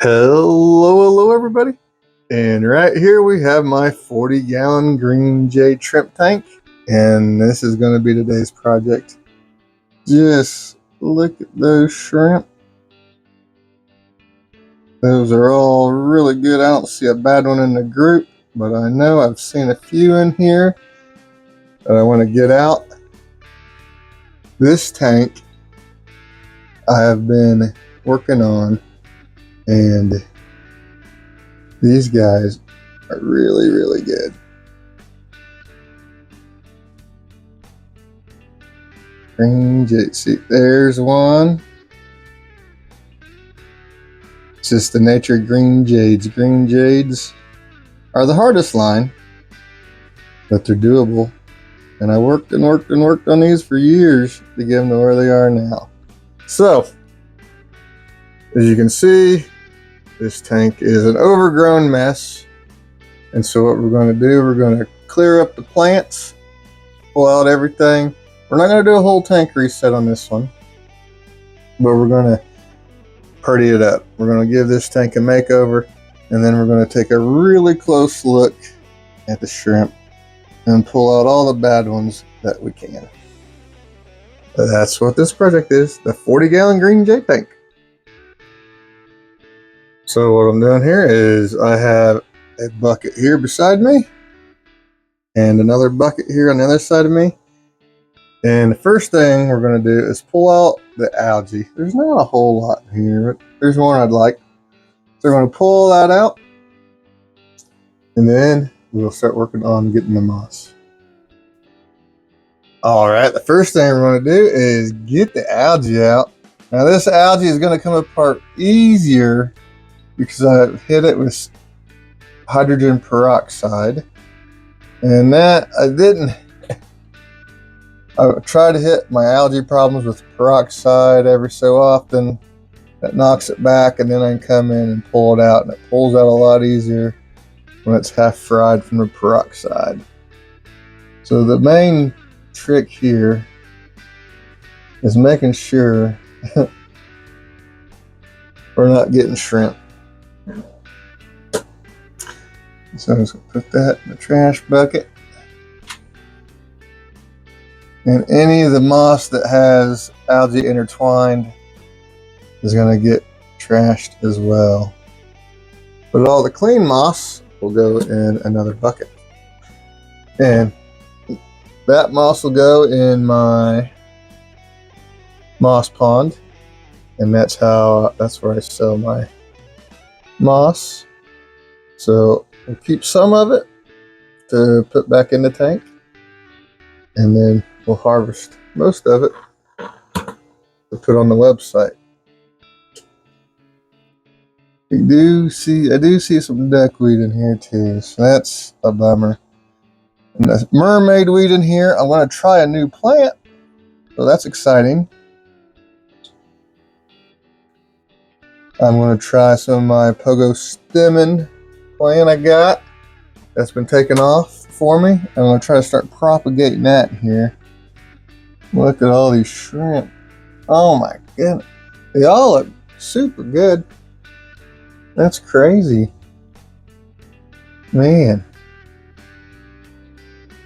Hello everybody. And right here we have my 40-gallon green Jade shrimp tank. And this is going to be today's project. Just look at those shrimp. Those are all really good. I don't see a bad one in the group, but I know I've seen a few in here that I want to get out. This tank I have been working on, and these guys are really good. Green Jade. See, there's one. It's just the nature of green jades. Green jades are the hardest line, but they're doable. And I worked on these for years to get them to where they are now. So, as you can see, this tank is an overgrown mess. And so what we're going to do, we're going to clear up the plants, pull out everything. We're not going to do a whole tank reset on this one, but we're going to pretty it up. We're going to give this tank a makeover, and then we're going to take a really close look at the shrimp and pull out all the bad ones that we can. That's what this project is, the 40-gallon green Jade tank. So what I'm doing here is I have a bucket here beside me and another bucket here on the other side of me. And the first thing we're going to do is pull out the algae. There's not a whole lot here, but there's one I'd like. So we're going to pull that out, and then we'll start working on getting the moss. All right, the first thing we're going to do is get the algae out. Now this algae is going to come apart easier because I've hit it with hydrogen peroxide, and that I didn't. I try to hit my algae problems with peroxide every so often. That knocks it back, and then I can come in and pull it out, and it pulls out a lot easier when it's half fried from the peroxide. So the main trick here is making sure we're not getting shrimp. So I'm just going to put that in the trash bucket. And any of the moss that has algae intertwined is going to get trashed as well. But all the clean moss will go in another bucket. And that moss will go in my moss pond. And that's where I sell my moss. So we'll keep some of it to put back in the tank. And then we'll harvest most of it to put on the website. I do see some duckweed in here too, so that's a bummer. And the mermaid weed in here, I want to try a new plant, so that's exciting. I'm going to try some of my pogo stemon plant I got that's been taken off for me. I'm going to try to start propagating that in here. Look at all these shrimp. Oh my goodness. They all look super good. That's crazy. Man.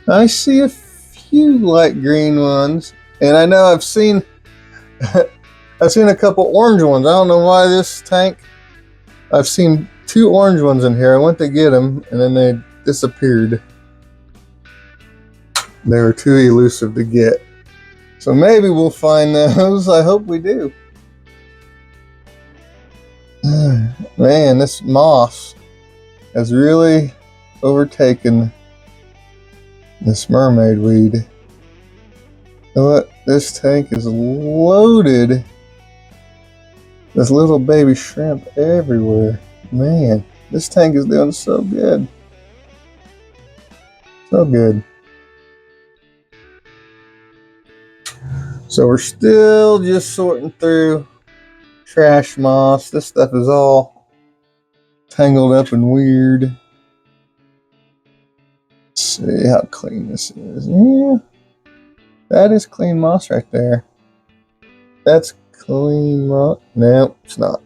I see a few light green ones. And I know I've seen a couple orange ones. I don't know why this tank. I've seen 2 orange ones in here. I went to get them and then they disappeared. They were too elusive to get. So maybe we'll find those. I hope we do. Man, this moss has really overtaken this mermaid weed. You know what? This tank is loaded with little baby shrimp everywhere. Man, this tank is doing so good. So good. So we're still just sorting through trash moss. This stuff is all tangled up and weird. Let's see how clean this is. Yeah, that is clean moss right there. That's clean moss. No, it's not.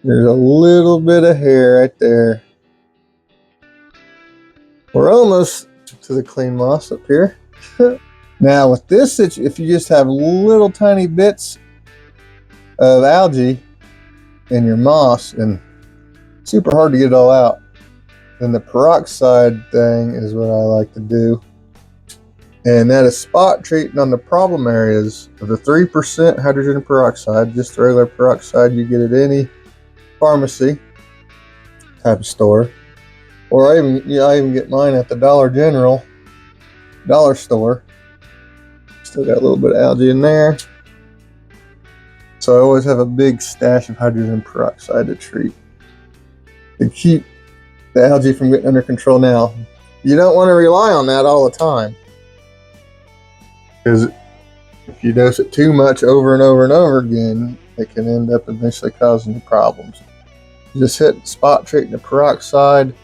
There's a little bit of hair right there. We're almost to the clean moss up here. Now with this, if you just have little tiny bits of algae in your moss, and super hard to get it all out, then the peroxide thing is what I like to do. And that is spot treating on the problem areas of the 3% hydrogen peroxide, just regular peroxide you get at any pharmacy type of store. Or I even get mine at the Dollar store. Still got a little bit of algae in there. So I always have a big stash of hydrogen peroxide to treat, to keep the algae from getting under control. Now, you don't want to rely on that all the time, because if you dose it too much over and over and over again, it can end up eventually causing you problems. Just hit spot treating the peroxide.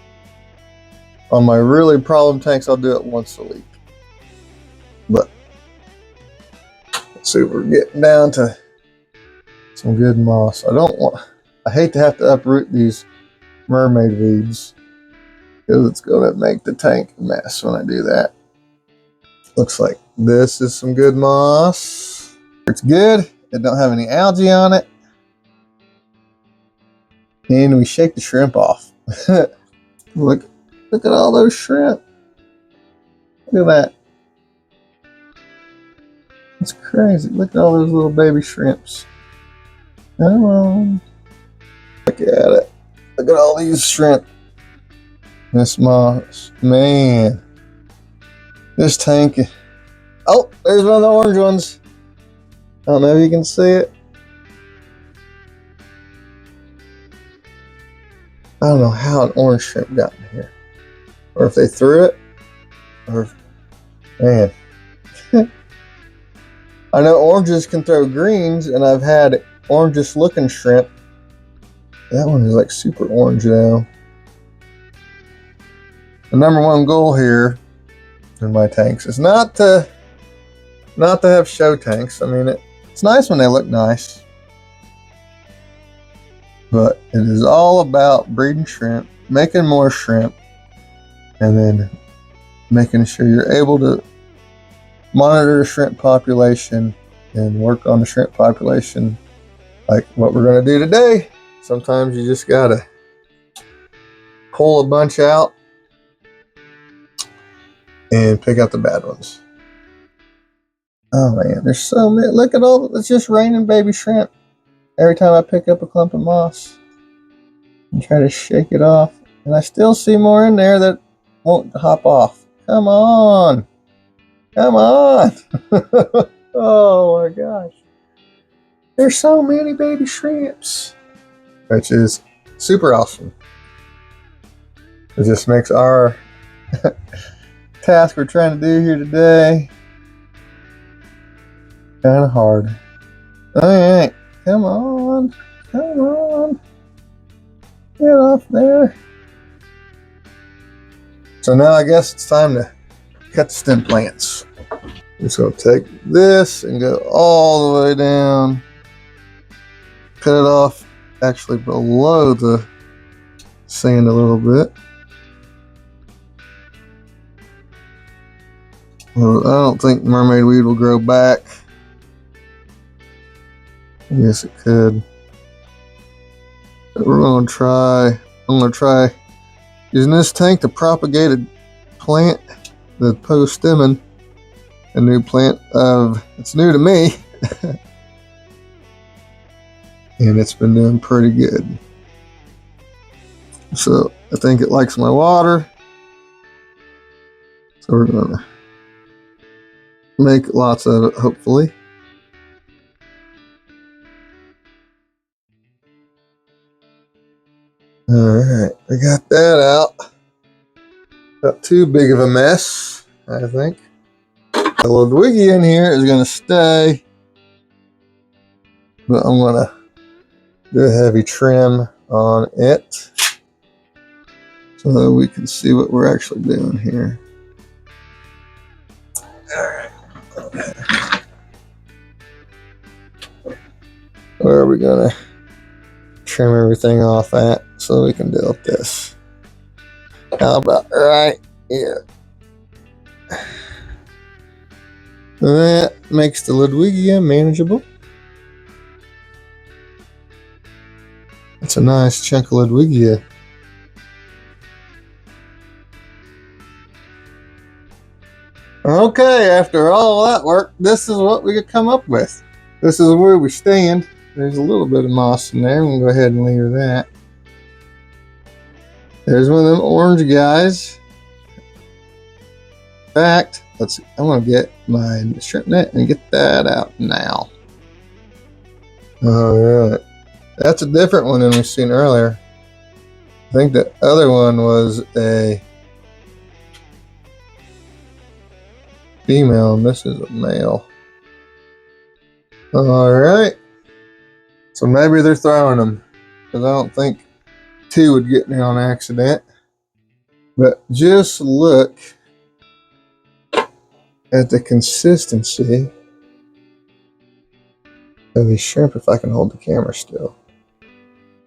On my really problem tanks, I'll do it once a week. But let's see, we're getting down to some good moss. I hate to have to uproot these mermaid weeds, because it's going to make the tank a mess when I do that. Looks like this is some good moss. It's good. It don't have any algae on it. And we shake the shrimp off. Look at all those shrimp. Look at that. It's crazy. Look at all those little baby shrimps. Come on. Look at it. Look at all these shrimp. This moss. Man. This tank. Oh, there's one of the orange ones. I don't know if you can see it. I don't know how an orange shrimp got in here, or if they threw it, or man. I know oranges can throw greens, and I've had orangish looking shrimp. That one is like super orange now. The number one goal here in my tanks is not to have show tanks. I mean, it's nice when they look nice, but it is all about breeding shrimp, making more shrimp, and then making sure you're able to monitor the shrimp population and work on the shrimp population like what we're going to do today. Sometimes you just got to pull a bunch out and pick out the bad ones. Oh man, there's so many. Look at all, it's just raining baby shrimp every time I pick up a clump of moss and try to shake it off. And I still see more in there that won't hop off. Come on. Come on. Oh my gosh. There's so many baby shrimps, which is super awesome. It just makes our task we're trying to do here today kind of hard. Alright, come on. Come on. Get off there. So now I guess it's time to cut the stem plants. I'm just going to take this and go all the way down. Cut it off actually below the sand a little bit. Well, I don't think mermaid weed will grow back. I guess it could. But I'm going to try using this tank to propagate a plant, the post-stemon, a new plant it's new to me. And it's been doing pretty good. So I think it likes my water. So we're going to make lots of it, hopefully. Alright, we got that out. Not too big of a mess, I think. The little Ludwiggy in here is going to stay. But I'm going to do a heavy trim on it so that we can see what we're actually doing here. Alright. Where are we going to trim everything off at so we can deal with this. How about right here? That makes the Ludwigia manageable. That's a nice chunk of Ludwigia. Okay, after all that work, this is what we could come up with. This is where we stand. There's a little bit of moss in there. We'll go ahead and leave that. There's one of them orange guys. In fact, I'm gonna get my shrimp net and get that out now. Alright. That's a different one than we've seen earlier. I think the other one was a female and this is a male. Alright. So maybe they're throwing them. Because I don't think two would get me on accident. But just look at the consistency of these shrimp if I can hold the camera still.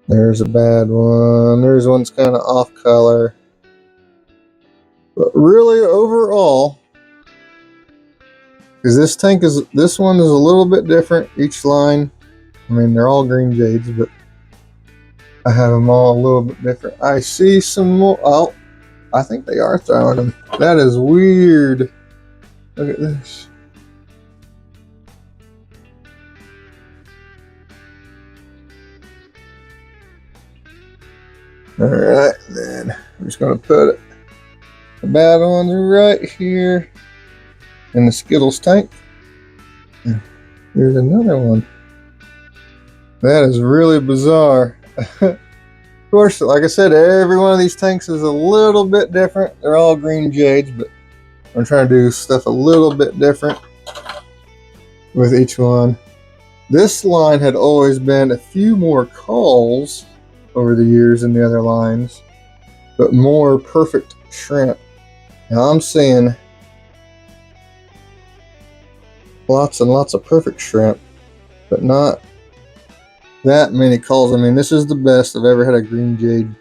There's a bad one. There's one's kind of off color. But really overall, because this one is a little bit different each line. I mean, they're all green jades, but I have them all a little bit different. I see some more. Oh, I think they are throwing them. That is weird. Look at this. Alright, then I'm just going to put the bad ones right here in the Skittles tank. Here's another one. That is really bizarre. Of course, like I said, every one of these tanks is a little bit different. They're all green jades, but I'm trying to do stuff a little bit different with each one. This line had always been a few more calls over the years than the other lines, but more perfect shrimp. Now I'm seeing lots and lots of perfect shrimp, but not that many calls. I mean, this is the best I've ever had a green jade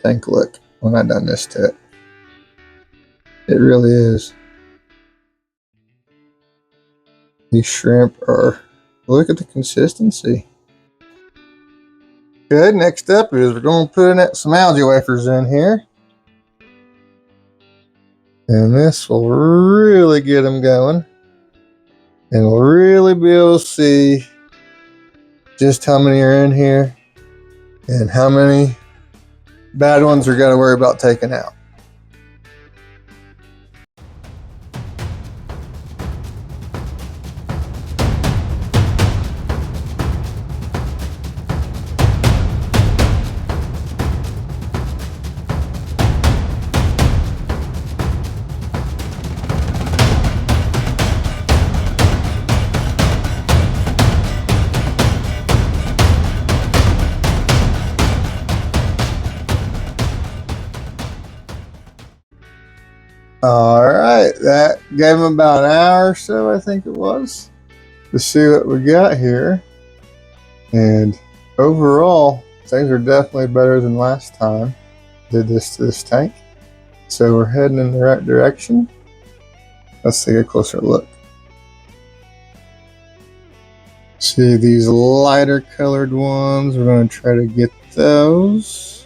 tank look when I done this to it. It really is. These shrimp are, look at the consistency. Okay, next up is we're going to put in some algae wafers in here. And this will really get them going. And we'll really be able to see just how many are in here and how many bad ones we're going to worry about taking out. Alright, that gave them about an hour or so, I think it was, to see what we got here. And overall, things are definitely better than last time I did this to this tank. So we're heading in the right direction. Let's take a closer look. See these lighter colored ones, we're going to try to get those.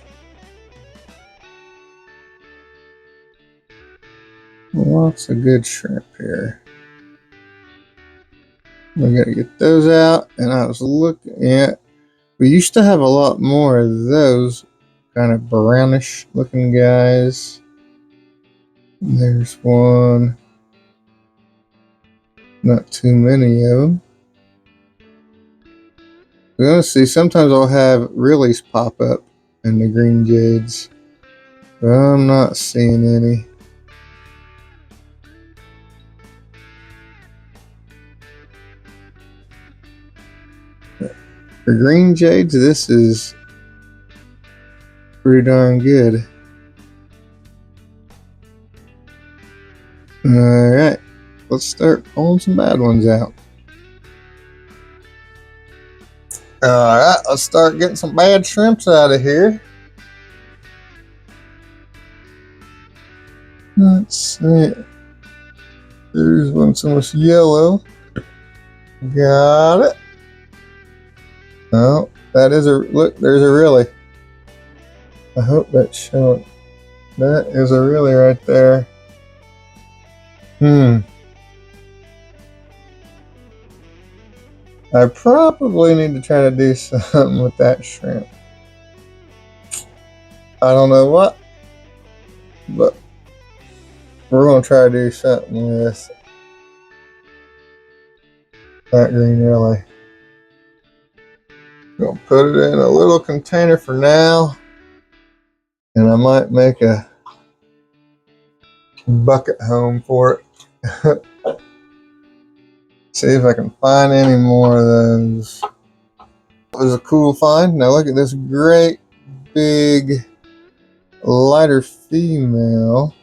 Lots of good shrimp here. We gotta get those out. And I was looking at, we used to have a lot more of those kind of brownish looking guys. There's one. Not too many of them. We're gonna see, sometimes I'll have realies pop up in the green jades, but I'm not seeing any. For green jades, this is pretty darn good. Alright, let's start pulling some bad ones out. Alright, let's start getting some bad shrimps out of here. Let's see. There's one so much yellow. Got it. Oh, that is a look, there's a really. I hope that's showing. That is a really right there. I probably need to try to do something with that shrimp. I don't know what, but we're going to try to do something with that green really. Gonna put it in a little container for now, and I might make a bucket home for it. See if I can find any more of those. It was a cool find. Now look at this great big lighter female.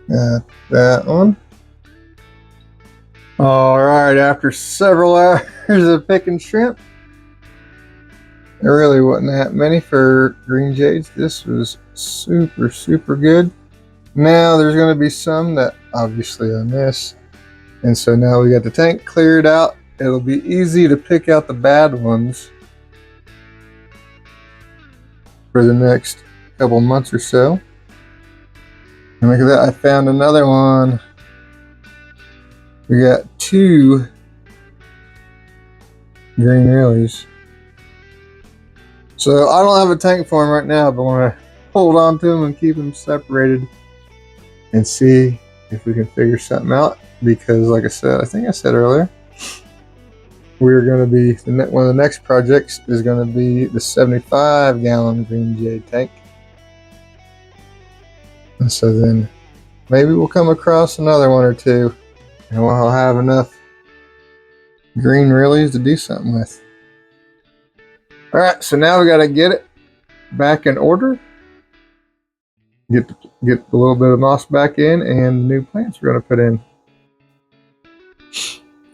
Got that one. Alright, after several hours of picking shrimp, there really wasn't that many for green jades. This was super, super good. Now there's going to be some that obviously I missed. And so now we got the tank cleared out. It'll be easy to pick out the bad ones for the next couple months or so. And look at that, I found another one. We got 2 green realies. So I don't have a tank for them right now, but I want to hold on to them and keep them separated and see if we can figure something out. Because like I said, I think I said earlier, we're going to be, one of the next projects is going to be the 75-gallon green jade tank. And so then maybe we'll come across another one or two, and we'll have enough green realies to do something with. Alright, so now we got to get it back in order. Get a little bit of moss back in and the new plants we're going to put in.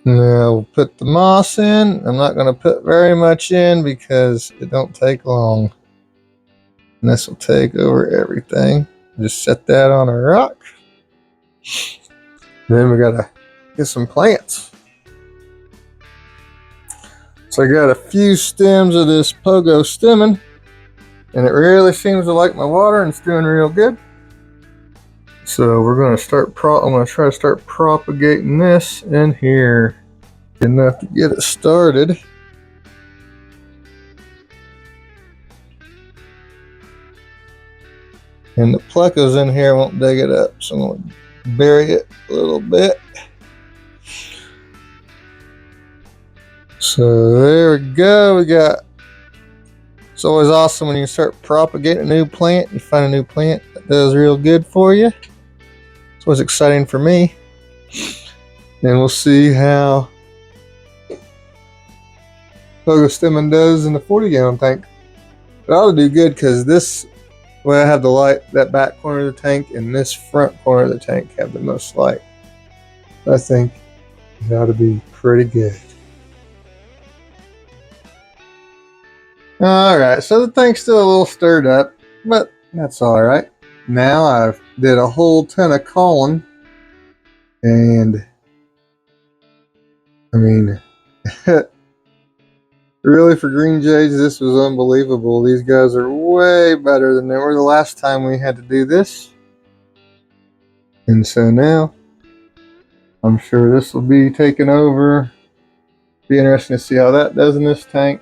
Now we'll put the moss in. I'm not going to put very much in because it don't take long. And this will take over everything. Just set that on a rock. Then we got to get some plants. So I got a few stems of this pogo stemming, and it really seems to like my water and it's doing real good. So we're going to start, I'm going to try to start propagating this in here. Enough to get it started. And the plecos in here won't dig it up, so I'm going to bury it a little bit. So there we go. It's always awesome when you start propagating a new plant. You find a new plant that does real good for you. It's what's exciting for me. And we'll see how pogo stemming does in the 40-gallon tank. It ought to do good because this way I have the light, that back corner of the tank and this front corner of the tank have the most light. I think it ought to be pretty good. Alright, so the tank's still a little stirred up, but that's alright. Now I've did a whole ton of calling, and I mean, really for green jades, this was unbelievable. These guys are way better than they were the last time we had to do this. And so now, I'm sure this will be taken over. Be interesting to see how that does in this tank.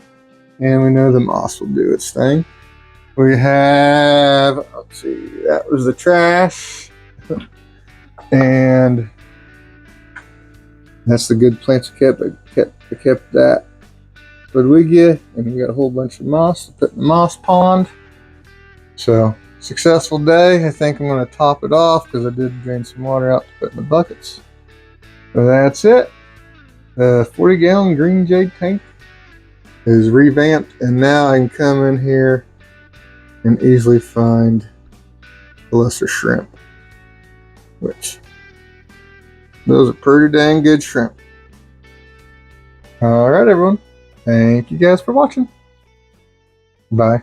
And we know the moss will do its thing. We have, let's see, that was the trash. And that's the good plants I kept that. What did we get? And we got a whole bunch of moss to put in the moss pond. So, successful day. I think I'm going to top it off because I did drain some water out to put in the buckets. So that's it. The 40-gallon green jade tank is revamped, and now I can come in here and easily find the lesser shrimp, which those are pretty dang good shrimp. All right, everyone. Thank you guys for watching. Bye.